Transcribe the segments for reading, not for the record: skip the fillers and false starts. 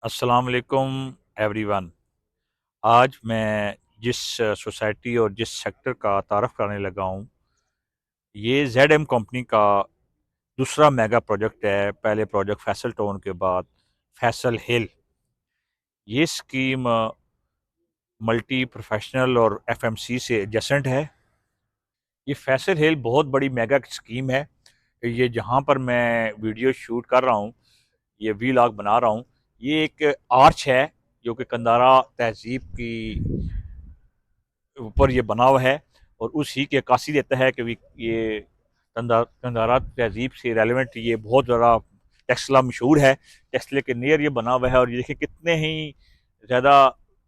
अस्सलाम वालेकुम एवरीवन। आज मैं जिस सोसाइटी और जिस सेक्टर का तारफ़ करने लगा हूँ, ये ज़ेड एम कंपनी का दूसरा मेगा प्रोजेक्ट है। पहले प्रोजेक्ट फैसल टाउन के बाद फैसल हिल। ये स्कीम मल्टी प्रोफेशनल और एफएमसी से एडजेसेंट है। ये फैसल हिल बहुत बड़ी मेगा स्कीम है। ये जहाँ पर मैं वीडियो शूट कर रहा हूँ, ये वीलॉग बना रहा हूँ, ये एक आर्च है जो कि कंदारा तहज़ीब की ऊपर ये बना हुआ है और उसी की अक्कासी देता है कि ये कंधारा तहजीब से रेलिवेंट ये बहुत ज़्यादा टेक्सला मशहूर है। टेक्सले के नियर ये बना हुआ है और ये देखिए कितने ही ज़्यादा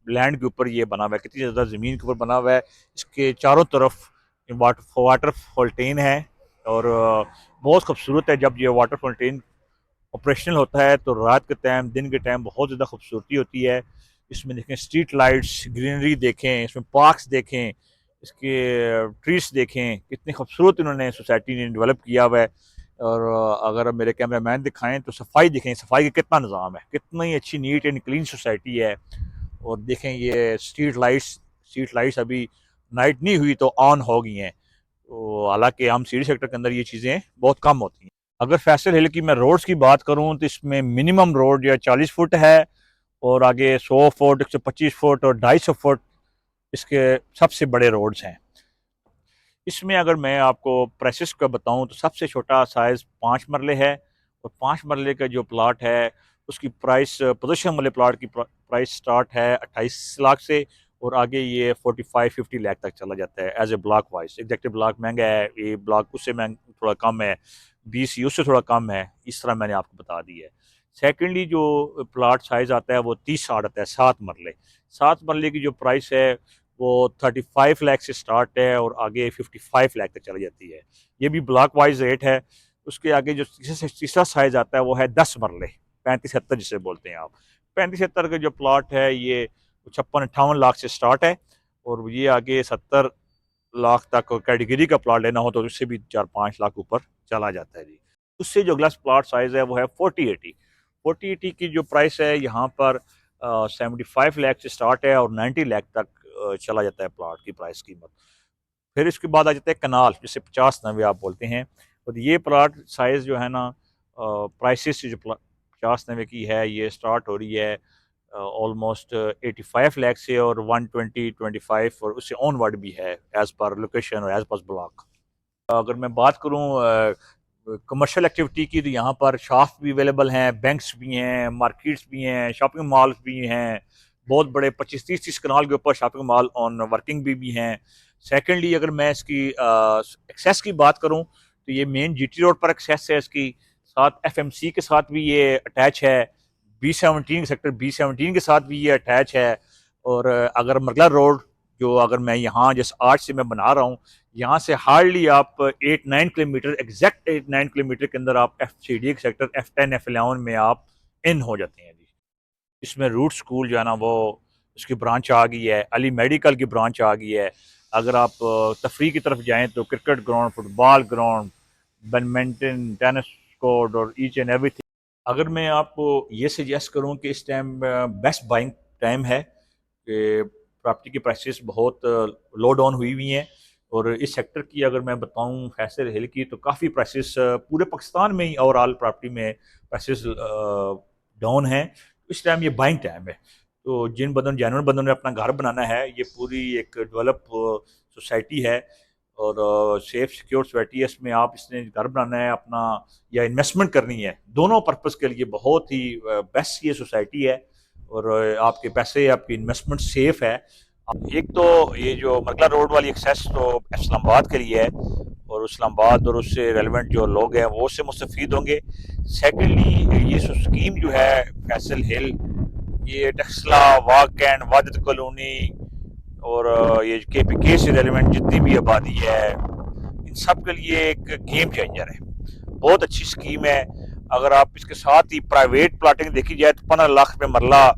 लैंड के ऊपर ये बना हुआ है, कितनी ज़्यादा ज़मीन के ऊपर बना हुआ है। इसके चारों तरफ वाटर फाउंटेन है और बहुत खूबसूरत है। जब ये वाटर फाउंटेन ऑपरेशनल होता है तो रात के टाइम, दिन के टाइम बहुत ज़्यादा खूबसूरती होती है। इसमें देखें स्ट्रीट लाइट्स, ग्रीनरी देखें, इसमें पार्क्स देखें, इसके ट्रीज देखें, कितनी खूबसूरत इन्होंने सोसाइटी ने डेवलप किया हुआ है। और अगर अब मेरे कैमरा मैन दिखाएं तो सफाई दिखें, सफाई का कितना निज़ाम है, कितनी अच्छी नीट एंड क्लीन सोसाइटी है। और देखें ये स्ट्रीट लाइट्स अभी नाइट नहीं हुई तो ऑन हो गई हैं। तो हालांकि हम सिटी सेक्टर के अंदर ये चीज़ें बहुत कम होती हैं। अगर फैसल हिल की मैं रोड्स की बात करूं तो इसमें मिनिमम रोड जो है 40 फुट है और आगे 100 फुट, 125 फुट और 250 फुट इसके सबसे बड़े रोड्स हैं। इसमें अगर मैं आपको प्राइसेस का बताऊं तो सबसे छोटा साइज़ 5 मरले है और 5 मरले का जो प्लाट है उसकी प्राइस, पोजीशन वाले प्लाट की प्राइस स्टार्ट है 28 लाख से और आगे ये 45-50 लाख तक चला जाता है as a block wise. Exact block महंगा है, ये ब्लॉक उससे महंगा थोड़ा कम है, 20 उससे थोड़ा कम है, इस तरह मैंने आपको बता दी है। सेकेंडली जो प्लाट साइज आता है वो 30-60 आता है, 7 मरले। 7 मरले की जो प्राइस है वो 35 लाख से स्टार्ट है और आगे 55 लाख तक चली जाती है। ये भी ब्लॉक वाइज रेट है। उसके आगे जो तीसरा साइज आता है वो है 10 मरले, 35-70 जिसे बोलते हैं आप। 35-70 का जो प्लॉट है ये 56-58 लाख से स्टार्ट है और ये आगे 70 लाख तक कैटेगरी का प्लॉट लेना हो तो उससे भी 4-5 लाख ऊपर चला जाता है जी। उससे जो अगला प्लॉट साइज है वो है 40-80। की जो प्राइस है यहाँ पर 75 लाख से स्टार्ट है और 90 लाख तक चला जाता है प्लॉट की प्राइस कीमत। फिर इसके बाद आ जाता है कनाल, जिसे 50-90 आप बोलते हैं। और ये प्लॉट साइज जो है ना, प्राइसेस जो 50-90 की है ये स्टार्ट हो रही है ऑलमोस्ट 85 लाख से और 120-25 और उससे ऑनवर्ड भी है एज पर लोकेशन और एज पर ब्लॉक। अगर मैं बात करूं कमर्शियल एक्टिविटी की तो यहाँ पर शॉप भी अवेलेबल हैं, बैंक्स भी हैं, मार्केट्स भी हैं, शॉपिंग मॉल्स भी हैं। बहुत बड़े 25-30 कनाल के ऊपर शॉपिंग मॉल ऑन वर्किंग भी हैं। सेकेंडली अगर मैं इसकी एक्सेस की बात करूं तो ये मेन जीटी रोड पर एक्सेस है इसकी, साथ एफएमसी के साथ भी ये अटैच है, B17 सेक्टर B17 के साथ भी ये अटैच है। और अगर मरगला रोड जो अगर मैं यहाँ जिस आर्च से मैं बना रहा हूँ, यहाँ से हार्डली आप 8-9 किलोमीटर, एग्जैक्ट 8-9 किलोमीटर के अंदर आप FCD सेक्टर F10 F11 में आप इन हो जाते हैं जी। इसमें रूट स्कूल जो है ना वो उसकी ब्रांच आ गई है, अली मेडिकल की ब्रांच आ गई है। अगर आप तफरी की तरफ जाएं तो cricket ground, football ground, badminton, tennis court और ईच एंड एवरीथिंग। अगर मैं आपको ये सजेस्ट करूं कि इस टाइम बेस्ट बाइंग टाइम है कि प्रॉपर्टी की प्राइसेस बहुत लो डाउन हुई हैं। और इस सेक्टर की अगर मैं बताऊं फैसल हिल की तो काफ़ी प्राइसेस पूरे पाकिस्तान में ही ओवरऑल प्रॉपर्टी में प्राइसेस डाउन हैं। इस टाइम ये बाइंग टाइम है। तो जिन बंदों जेन्युइन बंदों ने अपना घर बनाना है, ये पूरी एक डेवलप सोसाइटी है और सेफ सिक्योर सोसाइटी है। इसमें आप इसने घर बनाना है अपना या इन्वेस्टमेंट करनी है, दोनों पर्पज़ के लिए बहुत ही बेस्ट ये सोसाइटी है। और आपके पैसे, आपकी इन्वेस्टमेंट सेफ है। एक तो ये जो मरकला रोड वाली एक्सेस तो इस्लामाबाद के लिए है और इस्लामाबाद और उससे रेलिवेंट जो लोग हैं वो उससे मुस्तफ़ीद होंगे। सेकेंडली ये स्कीम जो है फैसल हिल, ये टेक्सला, वाक एंड वादत कॉलोनी और ये KPK से रेलिवेंट जितनी भी आबादी है, इन सब के लिए एक गेम चेंजर है। बहुत अच्छी स्कीम है। अगर आप इसके साथ ही प्राइवेट प्लाटिंग देखी जाए तो 15 लाख रुपये मरला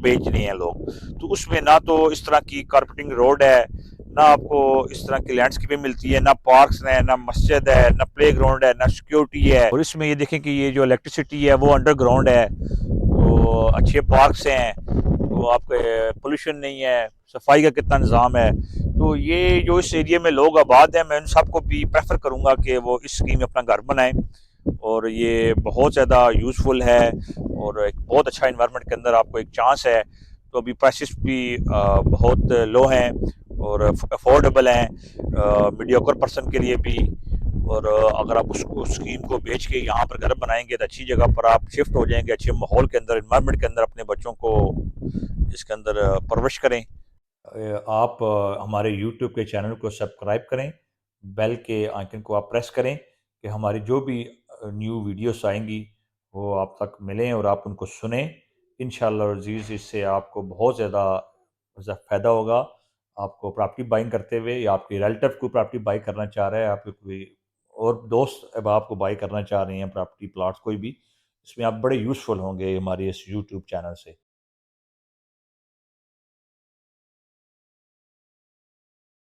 बेच रहे हैं लोग। तो उसमें ना तो इस तरह की कारपेटिंग रोड है, ना आपको इस तरह की लैंडस्केपिंग मिलती है, ना पार्क्स है, ना मस्जिद है, ना प्ले ग्राउंड है, ना सिक्योरिटी है। और इसमें ये देखें कि ये जो इलेक्ट्रिसिटी है वो अंडरग्राउंड है। तो अच्छे पार्क्स हैं, तो आपके पोल्यूशन नहीं है, सफाई का कितना निज़ाम है। तो ये जो इस एरिया में लोग आबाद हैं, मैं उन सबको भी प्रेफर करूँगा कि वो इस स्कीम में अपना घर बनाएं, और ये बहुत ज़्यादा यूज़फुल है और एक बहुत अच्छा इन्वायरमेंट के अंदर आपको एक चांस है। तो अभी प्राइसेस भी बहुत लो हैं और अफोर्डेबल हैं मीडियोकर पर्सन के लिए भी। और अगर आप उसको स्कीम को बेच के यहाँ पर घर बनाएंगे तो अच्छी जगह पर आप शिफ्ट हो जाएंगे, अच्छे माहौल के अंदर, इन्वायरमेंट के अंदर अपने बच्चों को इसके अंदर परवरिश करें। आप हमारे यूट्यूब के चैनल को सब्सक्राइब करें, बेल के आइकन को आप प्रेस करें कि हमारी जो भी न्यू वीडियोस आएंगी वो आप तक मिलें और आप उनको सुने। इंशाल्लाह अज़ीज़ इससे आपको बहुत ज़्यादा फ़ायदा होगा। आपको प्रॉपर्टी बाइंग करते हुए, या आपके रिलेटिव को प्रॉपर्टी बाई करना चाह रहा है, आपके कोई और दोस्त अब आपको बाई करना चाह रहे हैं प्रॉपर्टी प्लॉट्स कोई भी, इसमें आप बड़े यूज़फुल होंगे हमारे इस यूट्यूब चैनल से।